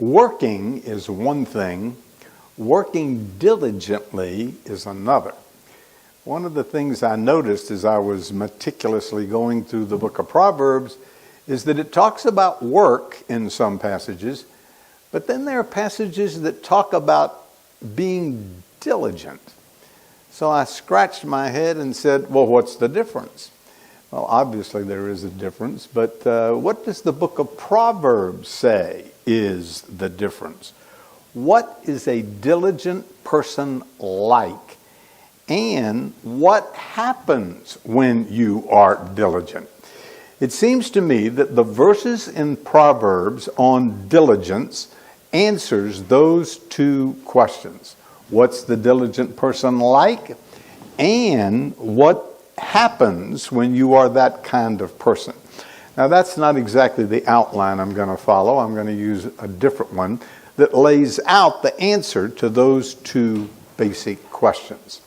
Working is one thing, working diligently is another. One of the things I noticed as I was meticulously going through the book of Proverbs is that it talks about work in some passages, but then there are passages that talk about being diligent. So I scratched my head and said, well, what's the difference? Well, obviously there is a difference, but what does the book of Proverbs say is the difference? What is a diligent person like? And what happens when you are diligent? It seems to me that the verses in Proverbs on diligence answers those two questions. What's the diligent person like? And what happens when you are that kind of person? Now, that's not exactly the outline I'm going to follow. I'm going to use a different one that lays out the answer to those two basic questions.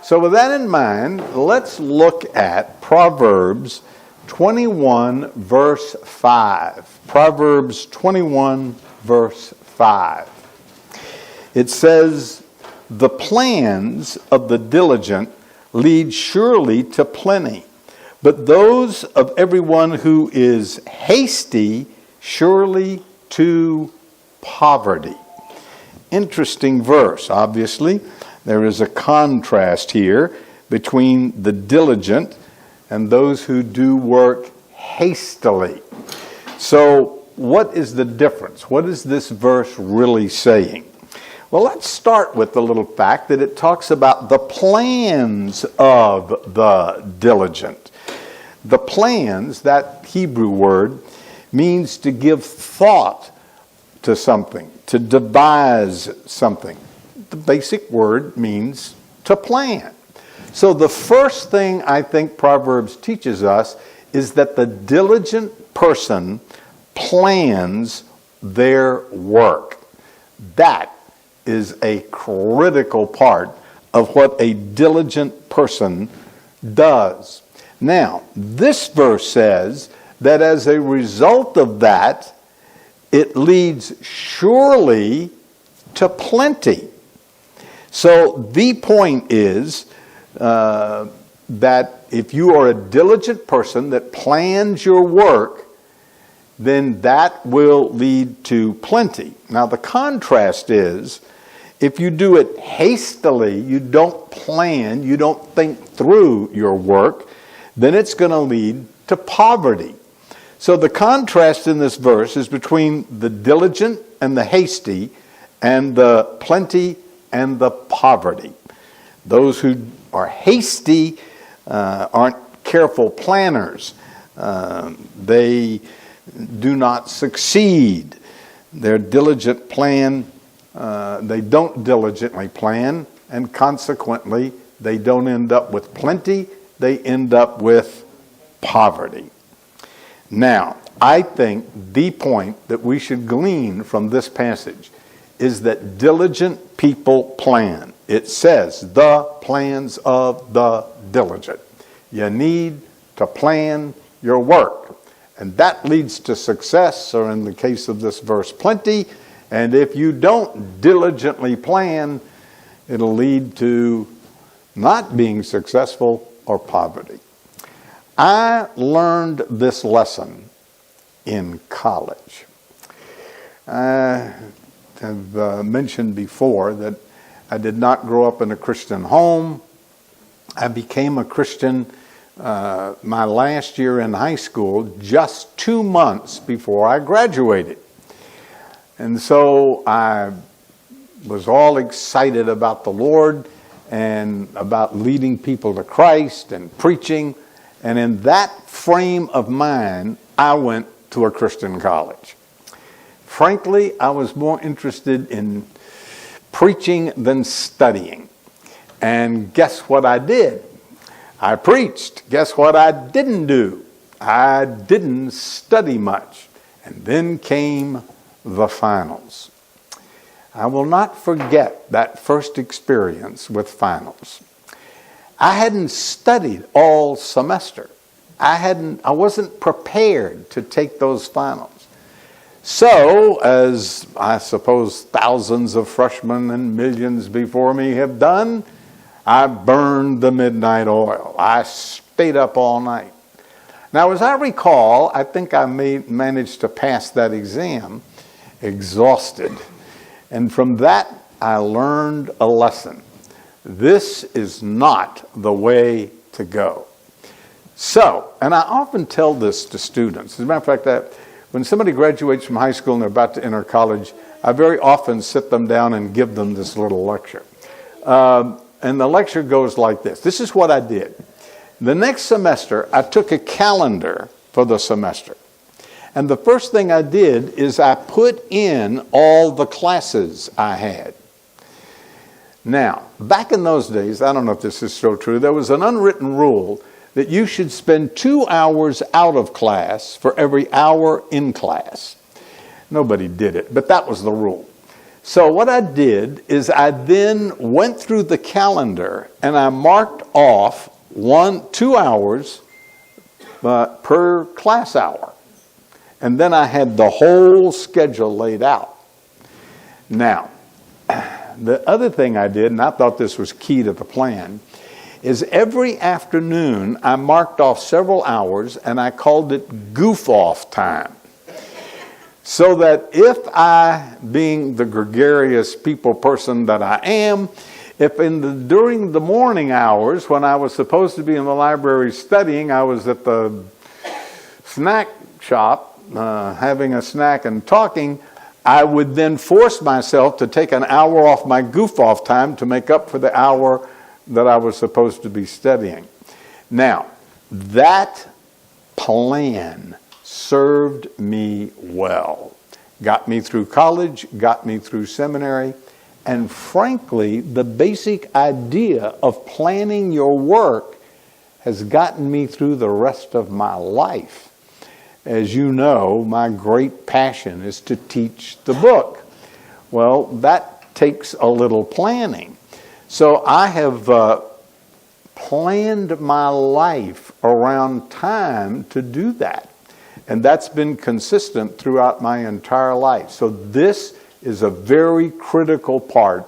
So with that in mind, let's look at Proverbs 21, verse 5. Proverbs 21, verse 5. It says, "The plans of the diligent lead surely to plenty, but those of everyone who is hasty surely to poverty." Interesting verse, obviously. There is a contrast here between the diligent and those who do work hastily. So, what is the difference? What is this verse really saying? Well, let's start with the little fact that it talks about the plans of the diligent. The plans, that Hebrew word, means to give thought to something, to devise something. The basic word means to plan. So the first thing I think Proverbs teaches us is that the diligent person plans their work. That is a critical part of what a diligent person does. Now, this verse says that as a result of that, it leads surely to plenty. So the point is that if you are a diligent person that plans your work, then that will lead to plenty. Now the contrast is, if you do it hastily, you don't plan, you don't think through your work, then it's going to lead to poverty. So the contrast in this verse is between the diligent and the hasty, and the plenty and the poverty. Those who are hasty aren't careful planners. They do not succeed. Their diligent plan, they don't diligently plan, and consequently, they don't end up with plenty, they end up with poverty. Now, I think the point that we should glean from this passage is that diligent people plan. It says, the plans of the diligent. You need to plan your work. And that leads to success, or in the case of this verse, plenty. And if you don't diligently plan, it'll lead to not being successful or poverty. I learned this lesson in college. I have mentioned before that I did not grow up in a Christian home. I became a Christian my last year in high school, just 2 months before I graduated. And so I was all excited about the Lord and about leading people to Christ and preaching. And in that frame of mind, I went to a Christian college. Frankly, I was more interested in preaching than studying. And guess what I did? I preached. Guess what I didn't do? I didn't study much. And then came the finals. I will not forget that first experience with finals. I hadn't studied all semester. I wasn't prepared to take those finals. So, as I suppose thousands of freshmen and millions before me have done, I burned the midnight oil. I stayed up all night. Now, as I recall, I think I managed to pass that exam exhausted. And from that, I learned a lesson. This is not the way to go. So, and I often tell this to students. As a matter of fact, when somebody graduates from high school and they're about to enter college, I very often sit them down and give them this little lecture. And the lecture goes like this. This is what I did. The next semester, I took a calendar for the semester. And the first thing I did is I put in all the classes I had. Now, back in those days, I don't know if this is so true, there was an unwritten rule that you should spend 2 hours out of class for every hour in class. Nobody did it, but that was the rule. So what I did is I then went through the calendar and I marked off 2 hours per class hour. And then I had the whole schedule laid out. Now, the other thing I did, and I thought this was key to the plan, is every afternoon I marked off several hours and I called it goof-off time. So that if I, being the gregarious people person that I am, if during the morning hours when I was supposed to be in the library studying, I was at the snack shop having a snack and talking, I would then force myself to take an hour off my goof-off time to make up for the hour that I was supposed to be studying. Now, that plan served me well. Got me through college, got me through seminary, and frankly, the basic idea of planning your work has gotten me through the rest of my life. As you know, my great passion is to teach the book. Well, that takes a little planning. So I have planned my life around time to do that. And that's been consistent throughout my entire life. So this is a very critical part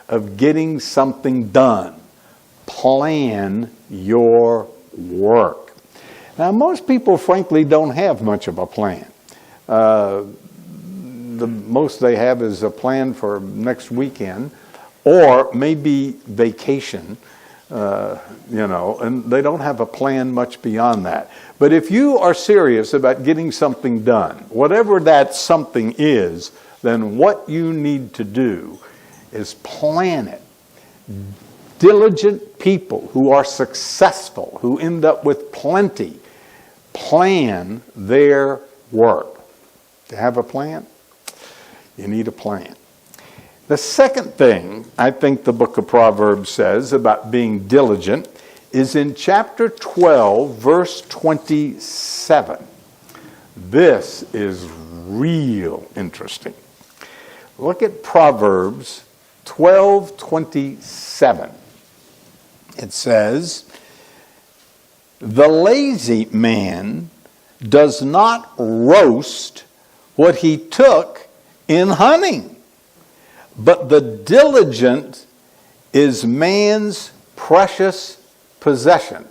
of getting something done. Plan your work. Now, most people, frankly, don't have much of a plan. The most they have is a plan for next weekend, or maybe vacation, and they don't have a plan much beyond that. But if you are serious about getting something done, whatever that something is, then what you need to do is plan it. Diligent people who are successful, who end up with plenty, plan their work. To have a plan, you need a plan. The second thing I think the book of Proverbs says about being diligent is in chapter 12, verse 27. This is real interesting. Look at Proverbs 12:27. It says, "The lazy man does not roast what he took in hunting, but the diligent is man's precious possession."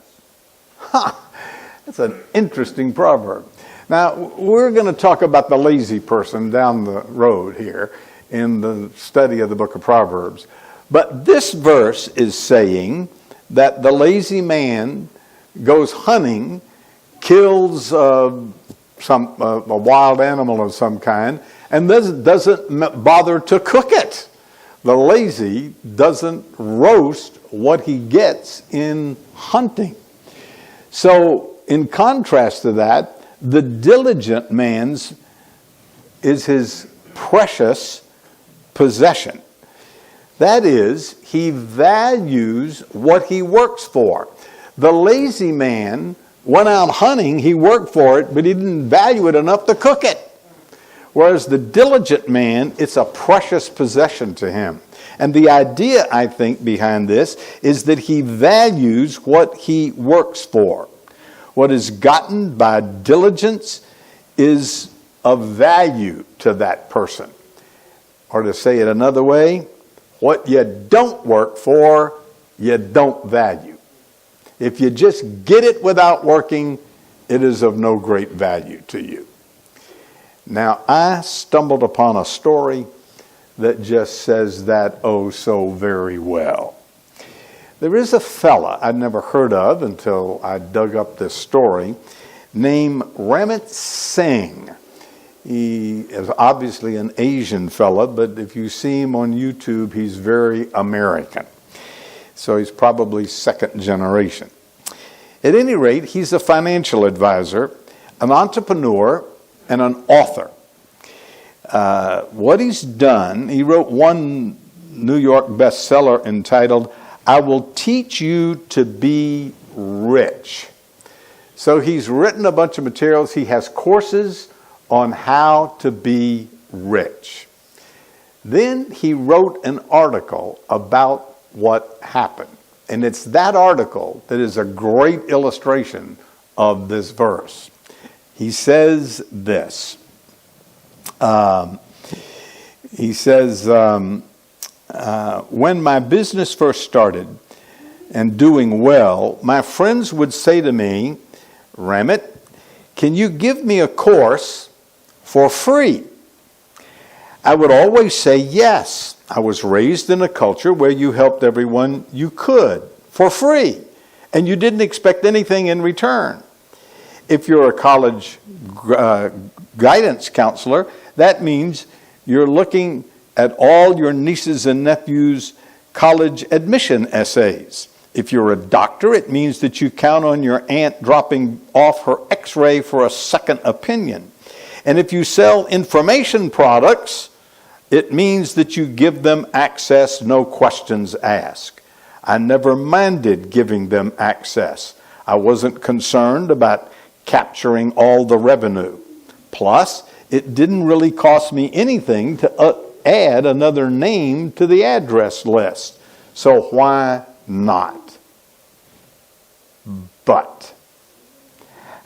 That's an interesting proverb. Now, we're going to talk about the lazy person down the road here in the study of the book of Proverbs. But this verse is saying that the lazy man goes hunting, kills a wild animal of some kind, and doesn't bother to cook it. The lazy doesn't roast what he gets in hunting. So, in contrast to that, the diligent man's is his precious possession. That is, he values what he works for. The lazy man went out hunting, he worked for it, but he didn't value it enough to cook it. Whereas the diligent man, it's a precious possession to him. And the idea, I think, behind this is that he values what he works for. What is gotten by diligence is of value to that person. Or to say it another way, what you don't work for, you don't value. If you just get it without working, it is of no great value to you. Now, I stumbled upon a story that just says that oh so very well. There is a fella I'd never heard of until I dug up this story named Ramit Singh. He is obviously an Asian fella, but if you see him on YouTube, he's very American. So he's probably second generation. At any rate, he's a financial advisor, an entrepreneur, and an author. What he's done, he wrote one New York bestseller entitled, "I Will Teach You to Be Rich." So he's written a bunch of materials. He has courses on how to be rich. Then he wrote an article about what happened. And it's that article that is a great illustration of this verse. He says this. When my business first started and doing well, my friends would say to me, "Ramit, can you give me a course for free?" I would always say yes. I was raised in a culture where you helped everyone you could for free, and you didn't expect anything in return. If you're a college guidance counselor, that means you're looking at all your nieces and nephews' college admission essays. If you're a doctor, it means that you count on your aunt dropping off her x-ray for a second opinion. And if you sell information products, it means that you give them access, no questions asked. I never minded giving them access. I wasn't concerned about capturing all the revenue. Plus, it didn't really cost me anything to add another name to the address list. So why not? But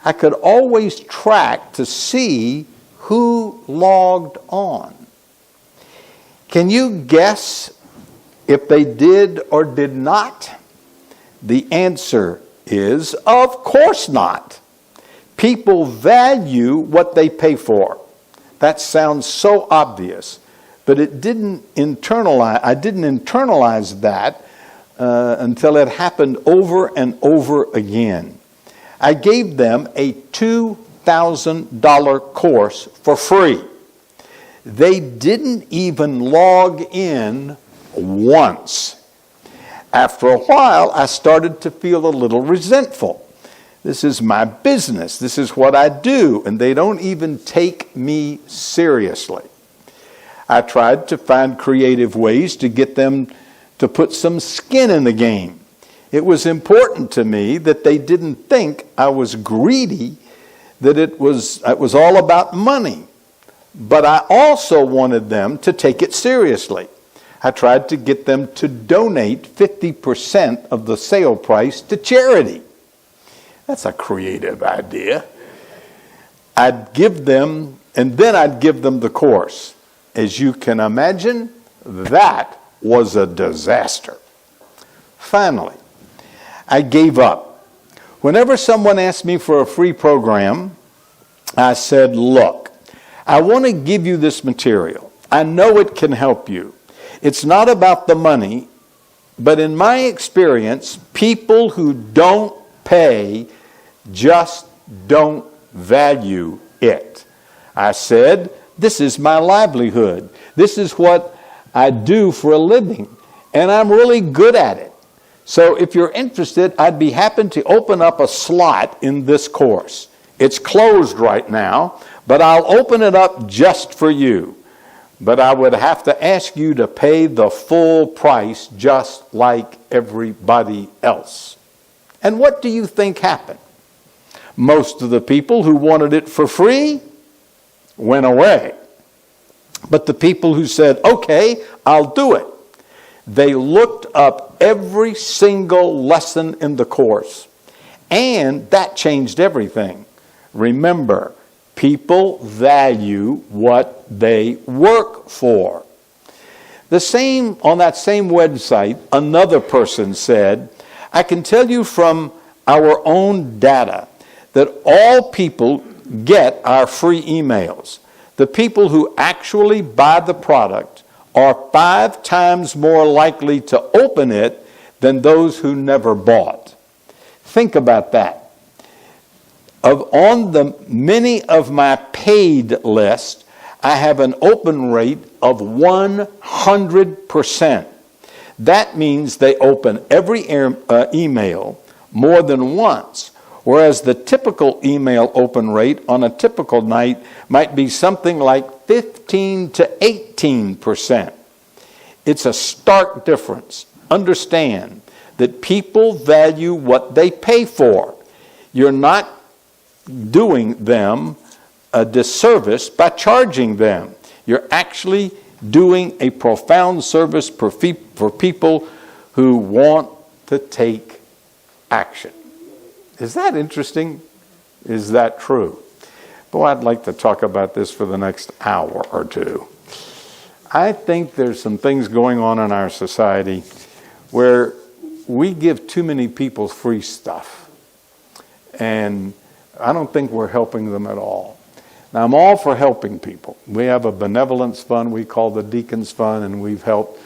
I could always track to see who logged on. Can you guess if they did or did not? The answer is, of course not. People value what they pay for. That sounds so obvious, but I didn't internalize that until it happened over and over again. I gave them a $2,000 course for free. They didn't even log in once. After a while, I started to feel a little resentful. This is my business. This is what I do, and they don't even take me seriously. I tried to find creative ways to get them to put some skin in the game. It was important to me that they didn't think I was greedy, that it was all about money. But I also wanted them to take it seriously. I tried to get them to donate 50% of the sale price to charity. That's a creative idea. I'd give them the course. As you can imagine, that was a disaster. Finally, I gave up. Whenever someone asked me for a free program, I said, look, I want to give you this material. I know it can help you. It's not about the money, but in my experience, people who don't pay just don't value it. I said, this is my livelihood. This is what I do for a living, and I'm really good at it. So if you're interested, I'd be happy to open up a slot in this course. It's closed right now, but I'll open it up just for you. But I would have to ask you to pay the full price just like everybody else. And what do you think happened? Most of the people who wanted it for free went away. But the people who said, okay, I'll do it, they looked up every single lesson in the course. And that changed everything. Remember, People value what they work for. On that same website, another person said, I can tell you from our own data that all people get our free emails. The people who actually buy the product are 5 times more likely to open it than those who never bought. Think about that. On the many of my paid list, I have an open rate of 100%. That means they open every email more than once, whereas the typical email open rate on a typical night might be something like 15 to 18%. It's a stark difference. Understand that people value what they pay for. You're not doing them a disservice by charging them. You're actually doing a profound service for people who want to take action. Is that interesting? Is that true? Boy, I'd like to talk about this for the next hour or two. I think there's some things going on in our society where we give too many people free stuff. And I don't think we're helping them at all. Now, I'm all for helping people. We have a benevolence fund we call the Deacons Fund, and we've helped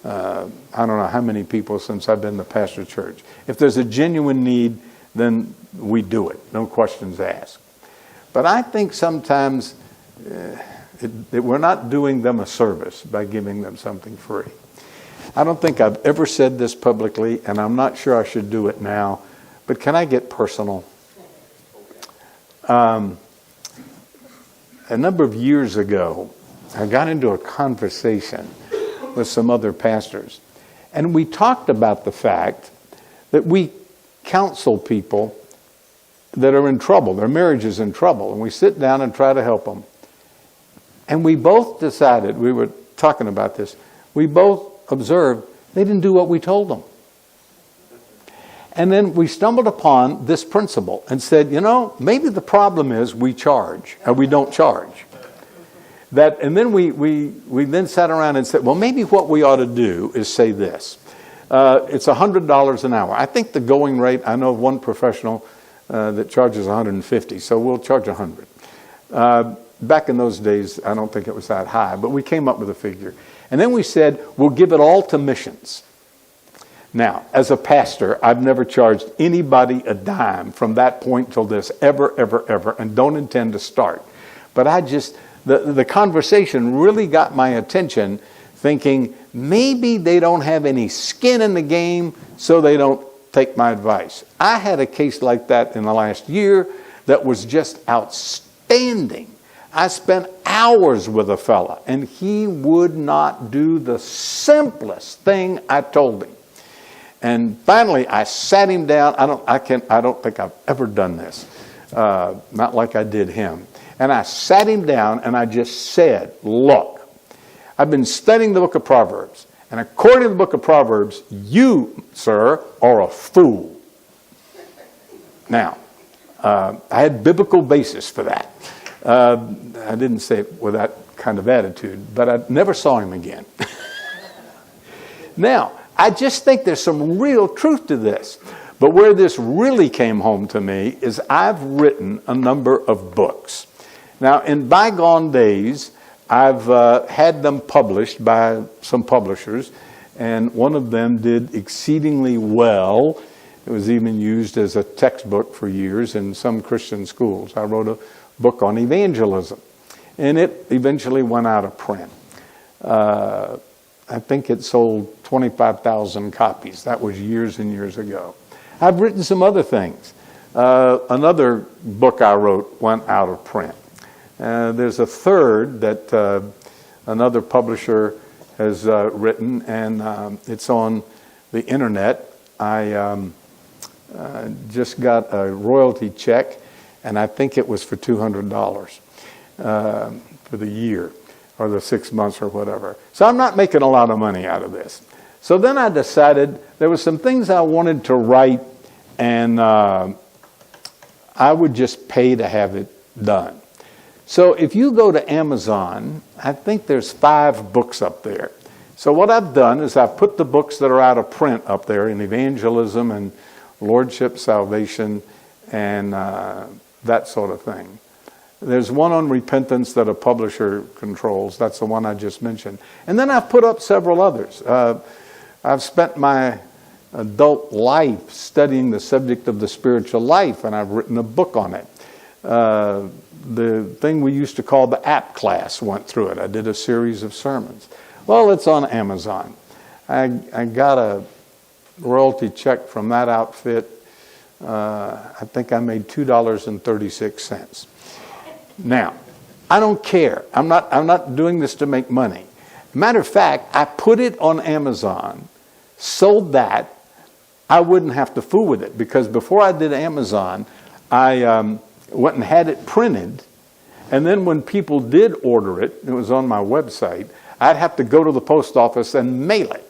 I don't know how many people since I've been the pastor of church. If there's a genuine need, then we do it. No questions asked. But I think sometimes we're not doing them a service by giving them something free. I don't think I've ever said this publicly, and I'm not sure I should do it now, but can I get personal? A number of years ago, I got into a conversation with some other pastors, and we talked about the fact that we counsel people that are in trouble, their marriage is in trouble, and we sit down and try to help them. And we both decided, we were talking about this, we both observed they didn't do what we told them. And then we stumbled upon this principle and said, maybe the problem is we charge, or we don't charge. And then we then sat around and said, well, maybe what we ought to do is say this. It's $100 an hour. I think the going rate, I know of one professional that charges $150, so we'll charge $100. Back in those days, I don't think it was that high, but we came up with a figure. And then we said, we'll give it all to missions. Now, as a pastor, I've never charged anybody a dime from that point till this, ever, and don't intend to start. But the conversation really got my attention, thinking maybe they don't have any skin in the game, so they don't take my advice. I had a case like that in the last year that was just outstanding. I spent hours with a fella, and he would not do the simplest thing I told him. And finally, I sat him down. I don't think I've ever done this, not like I did him. And I sat him down, and I just said, "Look, I've been studying the book of Proverbs, and according to the book of Proverbs, you, sir, are a fool." Now, I had biblical basis for that. I didn't say it with that kind of attitude, but I never saw him again. Now, I just think there's some real truth to this. But where this really came home to me is I've written a number of books. Now, in bygone days, I've had them published by some publishers, and one of them did exceedingly well. It was even used as a textbook for years in some Christian schools. I wrote a book on evangelism, and it eventually went out of print. I think it sold 25,000 copies. That was years and years ago. I've written some other things. Another book I wrote went out of print. There's a third that another publisher has written, and it's on the internet. I just got a royalty check, and I think it was for $200 for the year, or the 6 months or whatever. So I'm not making a lot of money out of this. So then I decided there were some things I wanted to write, and I would just pay to have it done. So if you go to Amazon, I think there's 5 books up there. So what I've done is I've put the books that are out of print up there in evangelism and lordship, salvation, and that sort of thing. There's one on repentance that a publisher controls. That's the one I just mentioned. And then I've put up several others. I've spent my adult life studying the subject of the spiritual life, and I've written a book on it. The thing we used to call the app class went through it. I did a series of sermons. Well, it's on Amazon. I got a royalty check from that outfit. I think I made $2.36. Now, I don't care. I'm not doing this to make money. Matter of fact, I put it on Amazon so that I wouldn't have to fool with it. Because before I did Amazon, I went and had it printed. And then when people did order it, it was on my website, I'd have to go to the post office and mail it.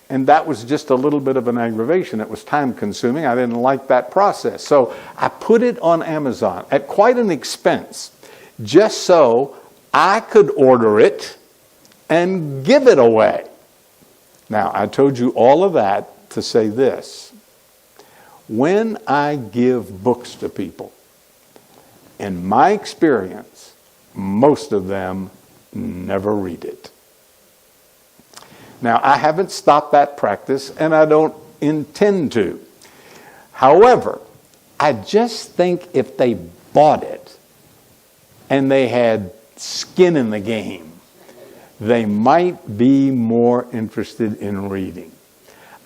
And that was just a little bit of an aggravation. It was time consuming. I didn't like that process. So I put it on Amazon at quite an expense, just so I could order it and give it away. Now, I told you all of that to say this. When I give books to people, in my experience, most of them never read it. Now, I haven't stopped that practice, and I don't intend to. However, I just think if they bought it and they had skin in the game, they might be more interested in reading.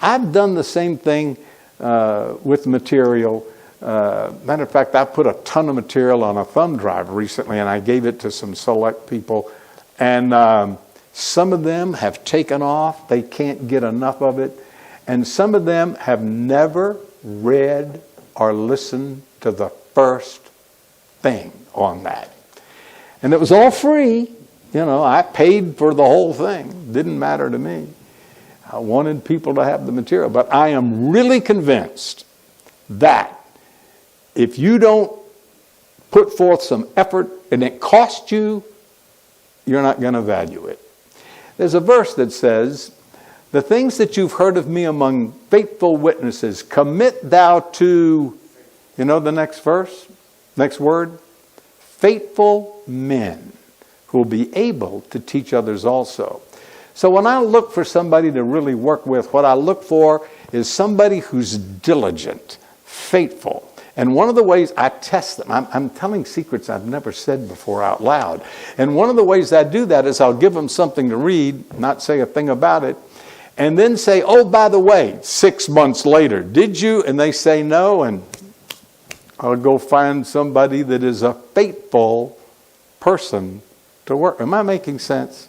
I've done the same thing with material. Matter of fact, I put a ton of material on a thumb drive recently, and I gave it to some select people. And some of them have taken off. They can't get enough of it. And some of them have never read or listened to the first thing on that. And it was all free. You know, I paid for the whole thing. Didn't matter to me. I wanted people to have the material. But I am really convinced that if you don't put forth some effort and it costs you, you're not going to value it. There's a verse that says, the things that you've heard of me among faithful witnesses, commit thou to, you know the next verse, next word? Faithful men who will be able to teach others also. So when I look for somebody to really work with, what I look for is somebody who's diligent, faithful. And one of the ways I test them, I'm telling secrets I've never said before out loud. And one of the ways I do that is I'll give them something to read, not say a thing about it, and then say, oh, by the way, 6 months later, did you? And they say no, and I'll go find somebody that is a faithful person to work. Am I making sense?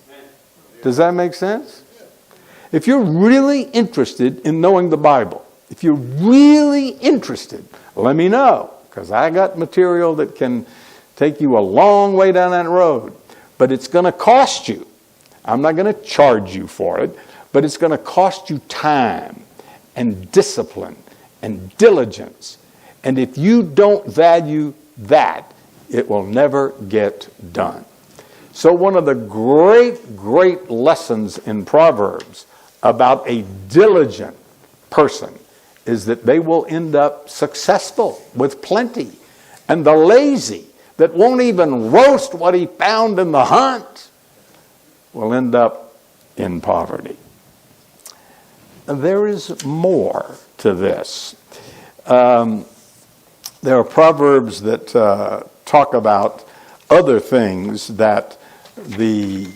Does that make sense? If you're really interested in knowing the Bible, if you're really interested, let me know, because I got material that can take you a long way down that road. But it's going to cost you. I'm not going to charge you for it, but it's going to cost you time and discipline and diligence. And if you don't value that, it will never get done. So one of the great lessons in Proverbs about a diligent person is that they will end up successful with plenty. And the lazy that won't even roast what he found in the hunt will end up in poverty. There is more to this. There are proverbs that talk about other things that the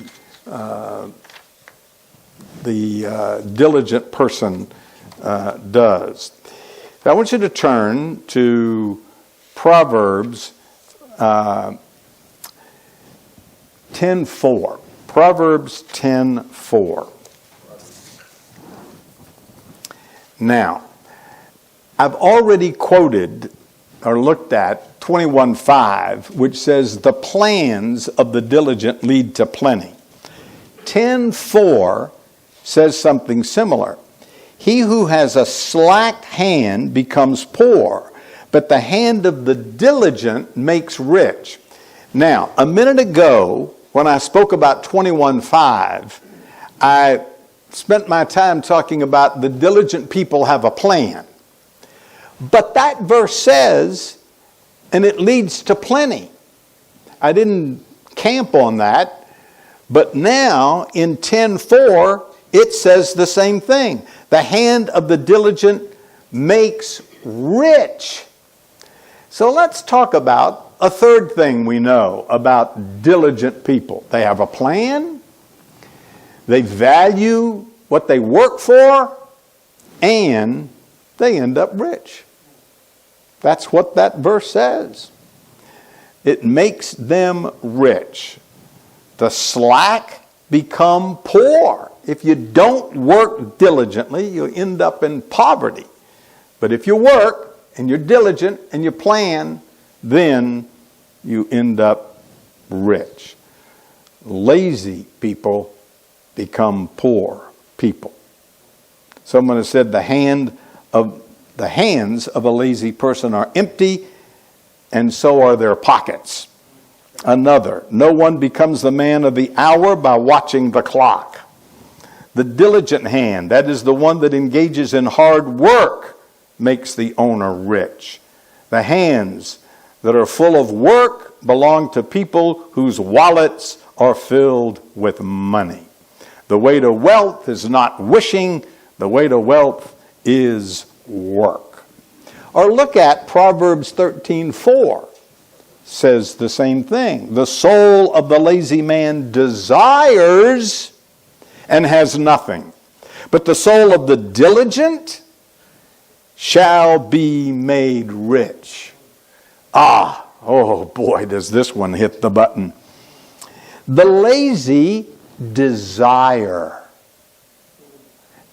diligent person does. I want you to turn to Proverbs 10:4. Proverbs 10:4. Now, I've already quoted or looked at 21:5, which says the plans of the diligent lead to plenty. 10:4 says something similar. He who has a slack hand becomes poor, but the hand of the diligent makes rich. Now, a minute ago, when I spoke about 21:5, I spent my time talking about the diligent people have a plan. But that verse says, and it leads to plenty. I didn't camp on that, but now in 10:4, it says the same thing. The hand of the diligent makes rich. So let's talk about a third thing we know about diligent people. They have a plan, they value what they work for, and they end up rich. That's what that verse says. It makes them rich. The slack become poor. If you don't work diligently, you'll end up in poverty. But if you work and you're diligent and you plan, then you end up rich. Lazy people become poor people. Someone has said the hands of a lazy person are empty, and so are their pockets. Another, no one becomes the man of the hour by watching the clock. The diligent hand, that is the one that engages in hard work, makes the owner rich. The hands that are full of work belong to people whose wallets are filled with money. The way to wealth is not wishing, the way to wealth is work. Or look at Proverbs 13:4. Says the same thing. The soul of the lazy man desires and has nothing, but the soul of the diligent shall be made rich. Oh boy, does this one hit the button. The lazy desire.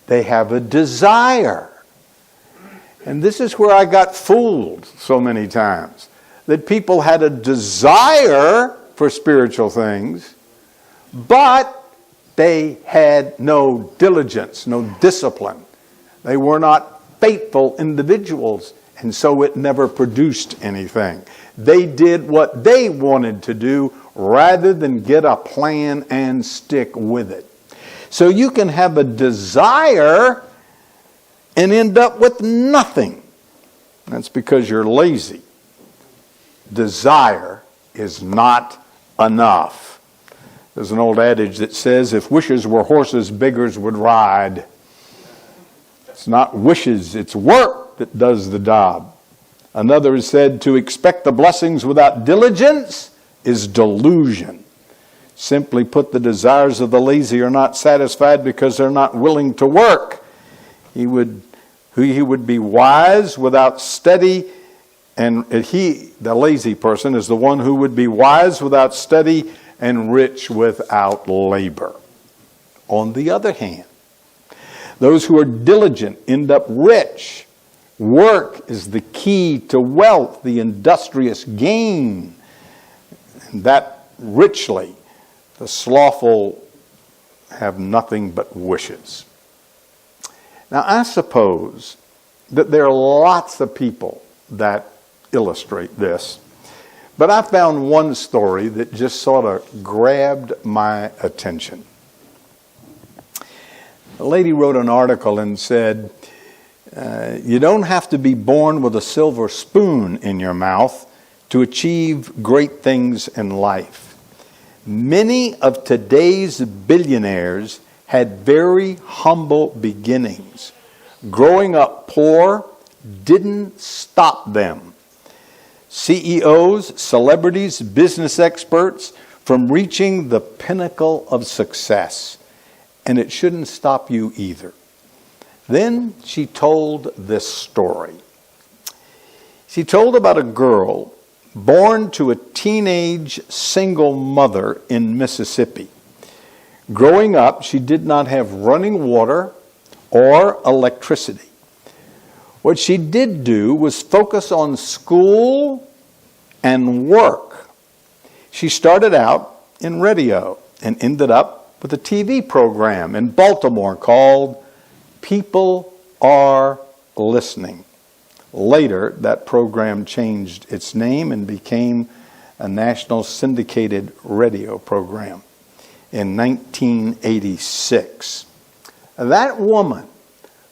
They have a desire. And this is where I got fooled so many times. That people had a desire for spiritual things, but they had no diligence, no discipline. They were not faithful individuals, and so it never produced anything. They did what they wanted to do rather than get a plan and stick with it. So you can have a desire and end up with nothing. That's because you're lazy. Desire is not enough. There's an old adage that says, if wishes were horses, beggars would ride. It's not wishes, it's work that does the job. Another is said, to expect the blessings without diligence is delusion. Simply put, the desires of the lazy are not satisfied because they're not willing to work. He would be wise without study, and the lazy person, is the one who would be wise without study and rich without labor. On the other hand, those who are diligent end up rich. Work is the key to wealth, the industrious gain, and that richly. The slothful have nothing but wishes. Now, I suppose that there are lots of people that illustrate this, but I found one story that just sort of grabbed my attention. A lady wrote an article and said, you don't have to be born with a silver spoon in your mouth to achieve great things in life. Many of today's billionaires had very humble beginnings. Growing up poor didn't stop them. CEOs, celebrities, business experts from reaching the pinnacle of success. And it shouldn't stop you either. Then she told this story. She told about a girl born to a teenage single mother in Mississippi. Growing up, she did not have running water or electricity. What she did do was focus on school and work. She started out in radio and ended up with a TV program in Baltimore called People Are Listening. Later, that program changed its name and became a national syndicated radio program in 1986. That woman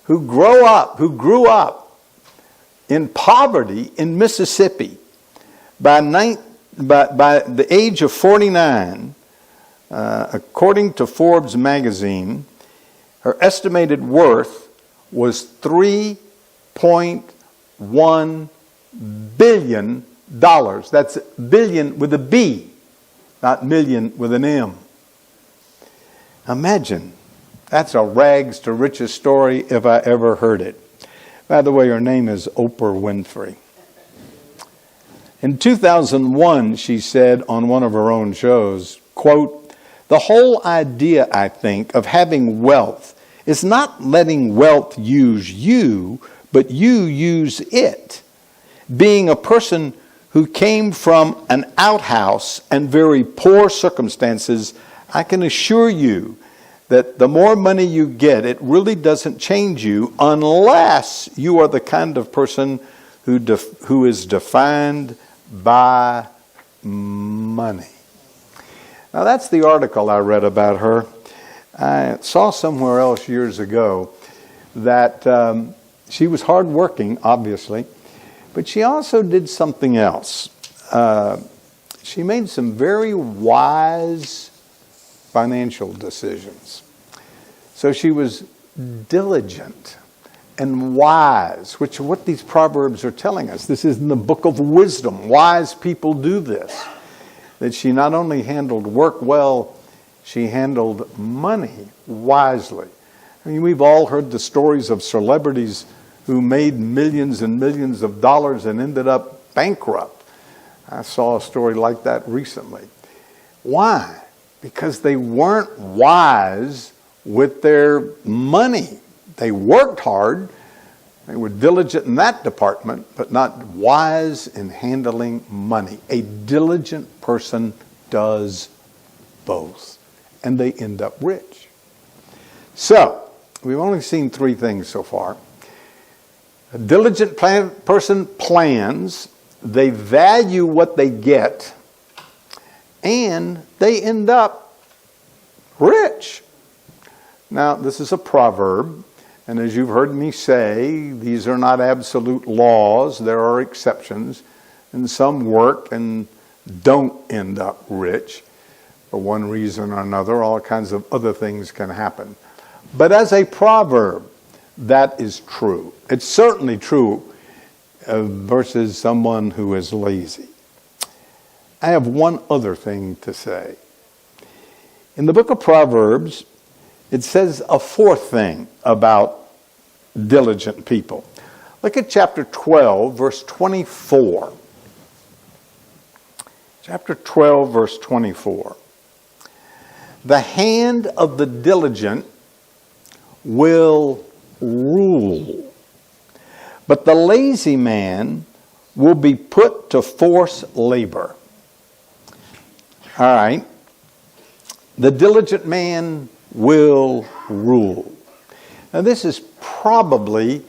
who grew up in poverty in Mississippi, by the age of 49, according to Forbes magazine, her estimated worth was $3.1 billion. That's billion with a B, not million with an M. Imagine, that's a rags to riches story if I ever heard it. By the way, her name is Oprah Winfrey. In 2001, she said on one of her own shows, quote, "The whole idea, I think, of having wealth is not letting wealth use you, but you use it. Being a person who came from an outhouse and very poor circumstances, I can assure you that the more money you get, it really doesn't change you unless you are the kind of person who is defined by money." Now that's the article I read about her. I saw somewhere else years ago that she was hardworking, obviously, but she also did something else. She made some very wise financial decisions. So she was diligent and wise, which is what these Proverbs are telling us. This is in the book of wisdom. Wise people do this. That she not only handled work well, she handled money wisely. I mean, we've all heard the stories of celebrities who made millions and millions of dollars and ended up bankrupt. I saw a story like that recently. Why? Because they weren't wise with their money. They worked hard, they were diligent in that department, but not wise in handling money. A diligent person does both, and they end up rich. So, we've only seen three things so far. A diligent person plans, they value what they get, and they end up rich. Now, this is a proverb, and as you've heard me say, these are not absolute laws. There are exceptions, and some work and don't end up rich for one reason or another. All kinds of other things can happen. But as a proverb, that is true. It's certainly true versus someone who is lazy. I have one other thing to say. In the book of Proverbs, it says a fourth thing about diligent people. Look at chapter 12, verse 24. Chapter 12, verse 24. The hand of the diligent will rule, but the lazy man will be put to forced labor. All right. The diligent man will rule. Now this is probably,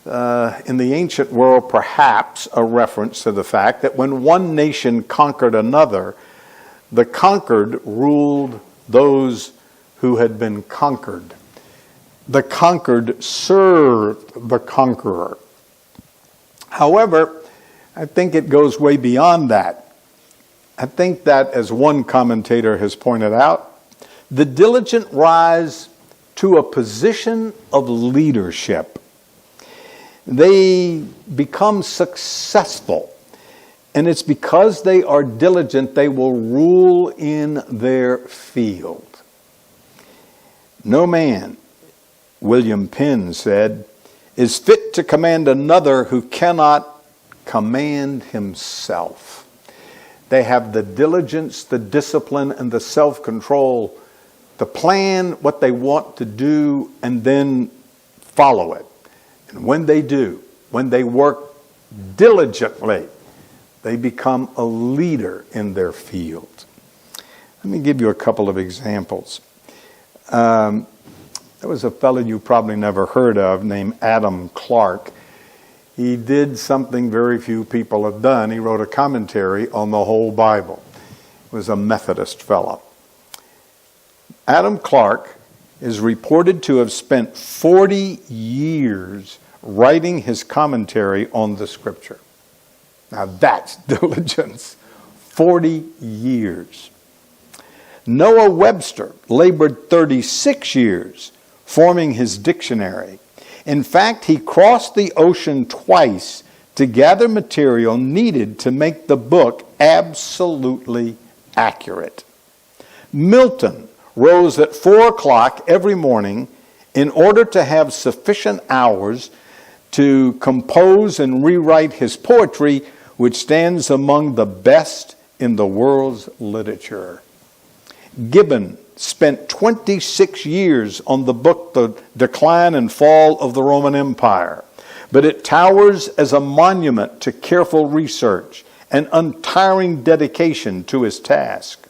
in the ancient world, perhaps a reference to the fact that when one nation conquered another, the conquered ruled those who had been conquered. The conquered served the conqueror. However, I think it goes way beyond that. I think that, as one commentator has pointed out, the diligent rise to a position of leadership. They become successful. And it's because they are diligent, they will rule in their field. No man, William Penn said, is fit to command another who cannot command himself. They have the diligence, the discipline, and the self-control to plan what they want to do and then follow it. And when they do, when they work diligently, they become a leader in their field. Let me give you a couple of examples. There was a fellow you probably never heard of named Adam Clark. he did something very few people have done. He wrote a commentary on the whole Bible. He was a Methodist fellow. Adam Clarke is reported to have spent 40 years writing his commentary on the Scripture. Now that's diligence. 40 years. Noah Webster labored 36 years forming his dictionary. In fact, he crossed the ocean twice to gather material needed to make the book absolutely accurate. Milton rose at 4 o'clock every morning in order to have sufficient hours to compose and rewrite his poetry, which stands among the best in the world's literature. Gibbon spent 26 years on the book The Decline and Fall of the Roman Empire, but it towers as a monument to careful research and untiring dedication to his task.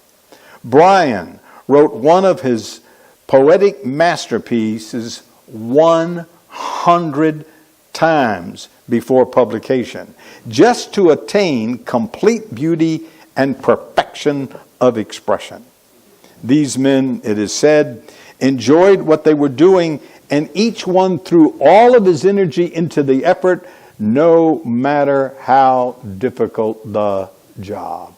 Bryan wrote one of his poetic masterpieces 100 times before publication, just to attain complete beauty and perfection of expression. These men, it is said, enjoyed what they were doing, and each one threw all of his energy into the effort, no matter how difficult the job.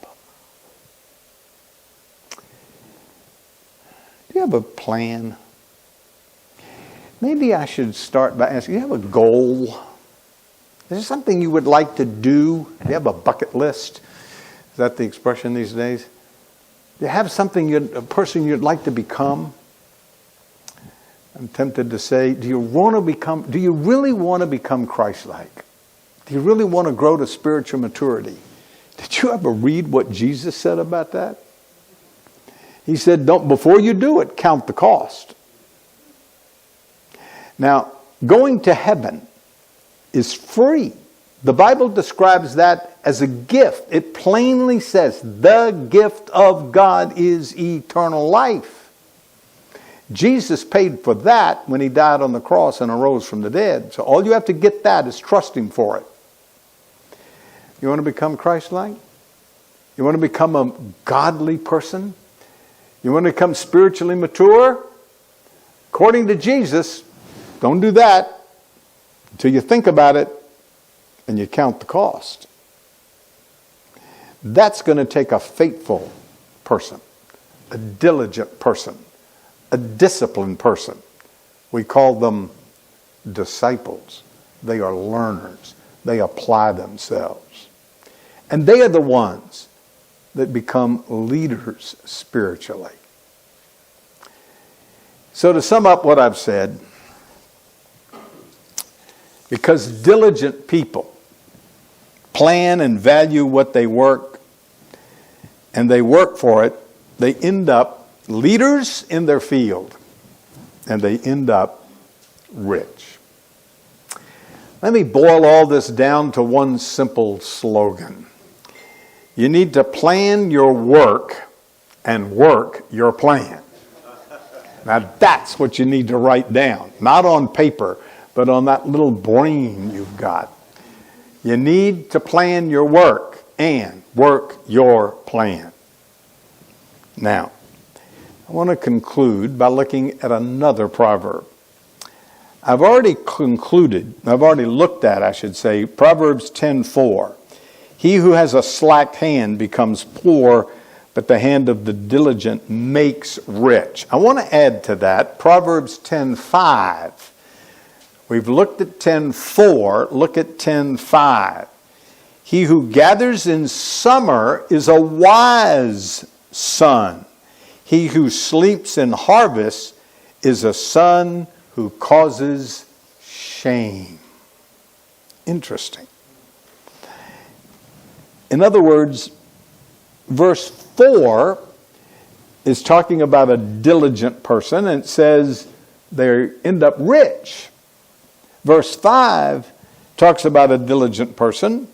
Do you have a plan? Maybe I should start by asking, do you have a goal? Is there something you would like to do? Do you have a bucket list? Is that the expression these days? Do you have something, a person you'd like to become? I'm tempted to say, do you really want to become Christ-like? Do you really want to grow to spiritual maturity? Did you ever read what Jesus said about that? He said, before you do it, count the cost. Now, going to heaven is free. The Bible describes that as a gift. It plainly says, the gift of God is eternal life. Jesus paid for that when he died on the cross and arose from the dead. So all you have to get that is trust him for it. You want to become Christ-like? You want to become a godly person? You want to become spiritually mature? According to Jesus, don't do that until you think about it and you count the cost. That's going to take a faithful person, a diligent person, a disciplined person. We call them disciples. They are learners. They apply themselves. And they are the ones that become leaders spiritually. So to sum up what I've said, because diligent people plan and value what they work, and they work for it, they end up leaders in their field, and they end up rich. Let me boil all this down to one simple slogan. You need to plan your work and work your plan. Now that's what you need to write down, not on paper, but on that little brain you've got. You need to plan your work and work your plan. Now, I want to conclude by looking at another proverb. I've already looked at, Proverbs 10:4. He who has a slack hand becomes poor, but the hand of the diligent makes rich. I want to add to that Proverbs 10:5. We've looked at 10:4, look at 10:5. He who gathers in summer is a wise son. He who sleeps in harvest is a son who causes shame. Interesting. In other words, verse 4 is talking about a diligent person, and it says they end up rich. Verse 5 talks about a diligent person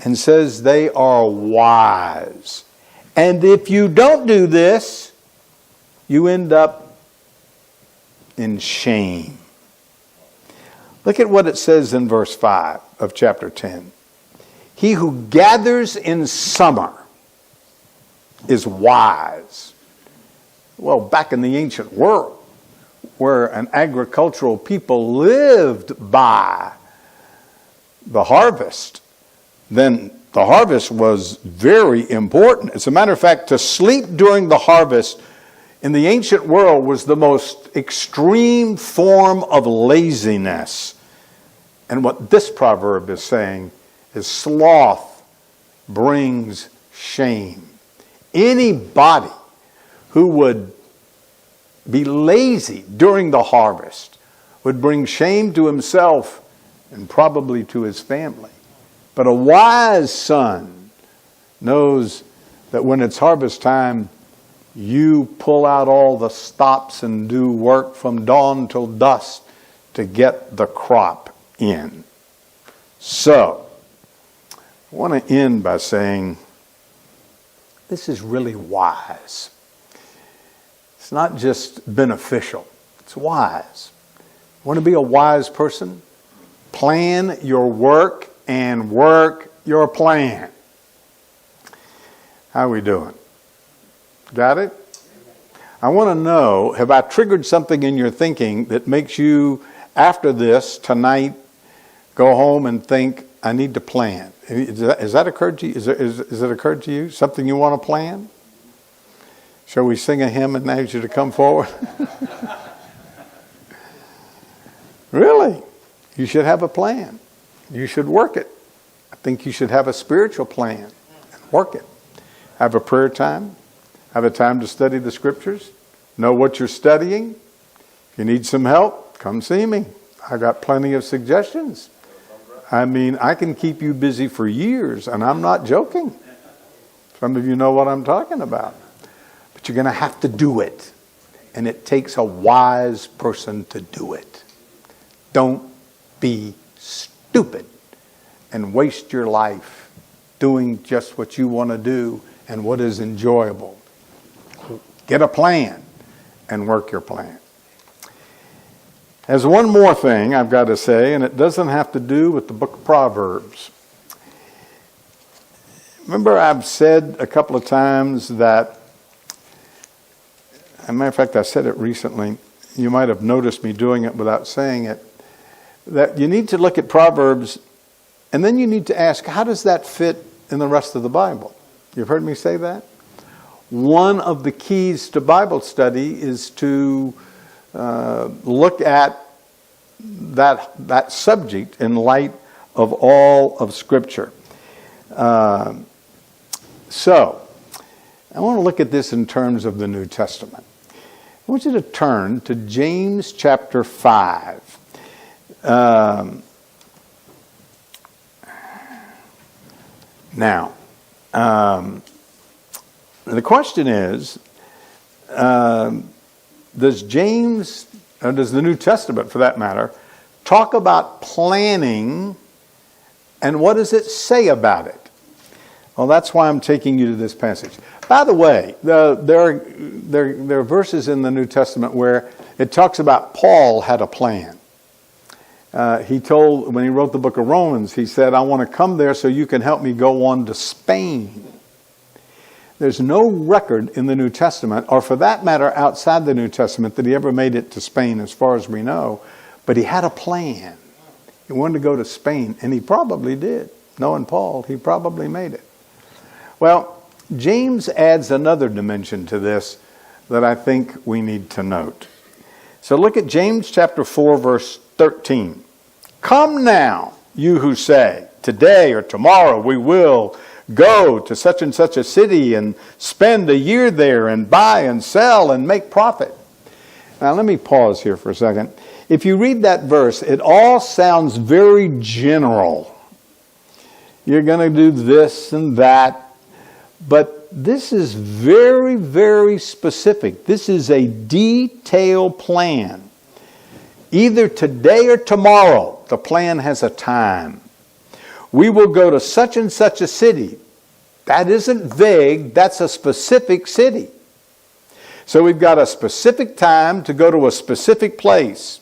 and says they are wise. And if you don't do this, you end up in shame. Look at what it says in verse 5 of chapter 10. He who gathers in summer is wise. Well, back in the ancient world, where an agricultural people lived by the harvest, then the harvest was very important. As a matter of fact, to sleep during the harvest in the ancient world was the most extreme form of laziness. And what this proverb is saying is sloth brings shame. Anybody who would be lazy during the harvest would bring shame to himself and probably to his family. But a wise son knows that when it's harvest time, you pull out all the stops and do work from dawn till dusk to get the crop in. So, I want to end by saying this is really wise. It's not just beneficial, it's wise. Want to be a wise person? Plan your work and work your plan. How are we doing? Got it? I want to know, have I triggered something in your thinking that makes you, after this, tonight, go home and think, I need to plan? Has that occurred to you? Has it occurred to you? Something you want to plan? Shall we sing a hymn and ask you to come forward? Really? You should have a plan. You should work it. I think you should have a spiritual plan and work it. Have a prayer time. Have a time to study the scriptures. Know what you're studying. If you need some help, come see me. I got plenty of suggestions. I mean, I can keep you busy for years, and I'm not joking. Some of you know what I'm talking about. But you're going to have to do it. And it takes a wise person to do it. Don't be stupid and waste your life doing just what you want to do and what is enjoyable. Get a plan and work your plan. There's one more thing I've got to say, and it doesn't have to do with the book of Proverbs. Remember, I've said a couple of times that, as a matter of fact, I said it recently. You might have noticed me doing it without saying it. That you need to look at Proverbs, and then you need to ask, how does that fit in the rest of the Bible? You've heard me say that? One of the keys to Bible study is to look at that subject in light of all of Scripture. So, I want to look at this in terms of the New Testament. I want you to turn to James chapter 5. Now, the question is, does James, or does the New Testament for that matter, talk about planning, and what does it say about it? Well, that's why I'm taking you to this passage. By the way, there are verses in the New Testament where it talks about Paul had a plan. He told, when he wrote the book of Romans, he said, I want to come there so you can help me go on to Spain. There's no record in the New Testament, or for that matter, outside the New Testament, that he ever made it to Spain as far as we know. But he had a plan. He wanted to go to Spain, and he probably did. Knowing Paul, he probably made it. Well, James adds another dimension to this that I think we need to note. So look at James chapter 4, verse 13. Come now, you who say, today or tomorrow we will go to such and such a city and spend a year there and buy and sell and make profit. Now let me pause here for a second. If you read that verse, it all sounds very general. You're going to do this and that. But this is very, very specific. This is a detailed plan. Either today or tomorrow, the plan has a time. We will go to such and such a city. That isn't vague, that's a specific city. So we've got a specific time to go to a specific place.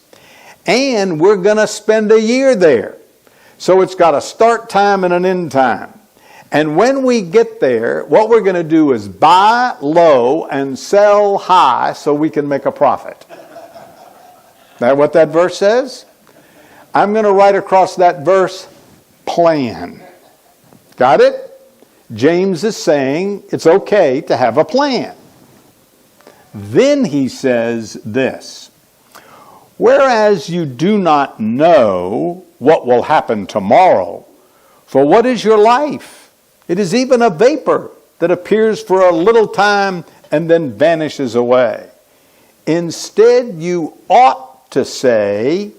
and we're going to spend a year there. So it's got a start time and an end time. And when we get there, what we're going to do is buy low and sell high so we can make a profit. That what that verse says? I'm going to write across that verse, plan. Got it? James is saying it's okay to have a plan. Then he says this, whereas you do not know what will happen tomorrow, for what is your life? It is even a vapor that appears for a little time and then vanishes away. Instead, you ought to say,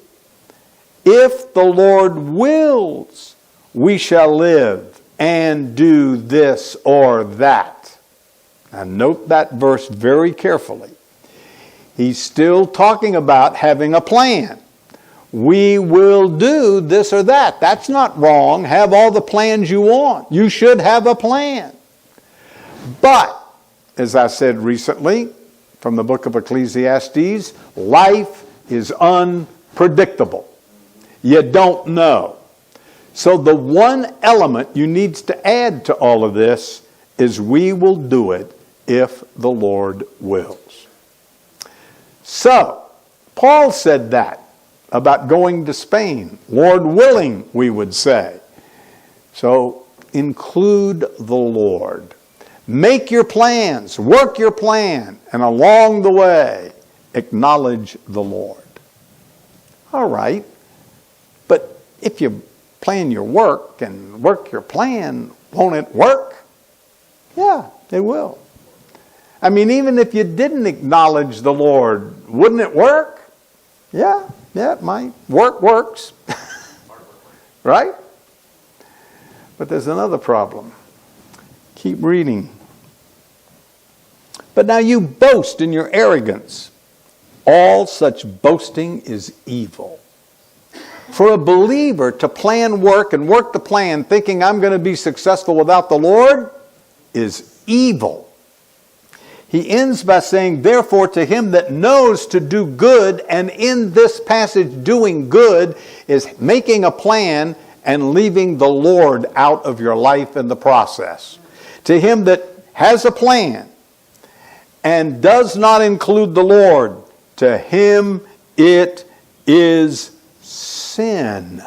if the Lord wills, we shall live and do this or that. Now note that verse very carefully. He's still talking about having a plan. We will do this or that. That's not wrong. Have all the plans you want. You should have a plan. But, as I said recently from the book of Ecclesiastes, life is unpredictable. You don't know. So the one element you need to add to all of this is we will do it if the Lord wills. So, Paul said that about going to Spain. Lord willing, we would say. So, include the Lord. Make your plans, work your plan, and along the way, acknowledge the Lord. All right, but if you plan your work and work your plan, won't it work? Yeah, it will. I mean, even if you didn't acknowledge the Lord, wouldn't it work? Yeah, it might. Work works. Right? But there's another problem. Keep reading. But now you boast in your arrogance. All such boasting is evil. For a believer to plan work and work the plan thinking I'm going to be successful without the Lord is evil. He ends by saying, therefore, to him that knows to do good, and in this passage doing good is making a plan and leaving the Lord out of your life in the process. To him that has a plan and does not include the Lord, to him it is sin.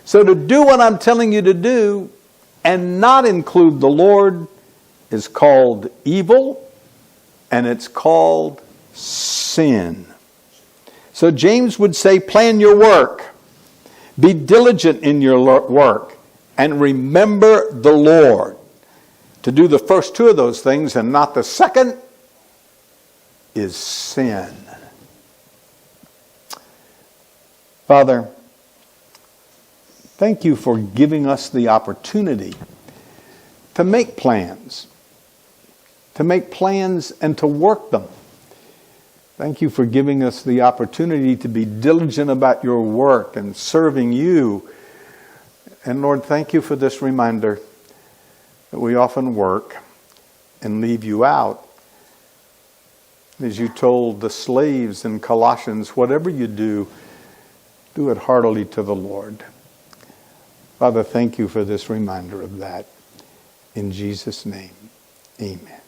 So to do what I'm telling you to do and not include the Lord is called evil, and it's called sin. So James would say, plan your work. Be diligent in your work. And remember the Lord. To do the first two of those things and not the second is sin. Father, thank you for giving us the opportunity to make plans. To make plans and to work them. Thank you for giving us the opportunity to be diligent about your work and serving you. And Lord, thank you for this reminder that we often work and leave you out. As you told the slaves in Colossians, whatever you do, do it heartily to the Lord. Father, thank you for this reminder of that. In Jesus' name, amen.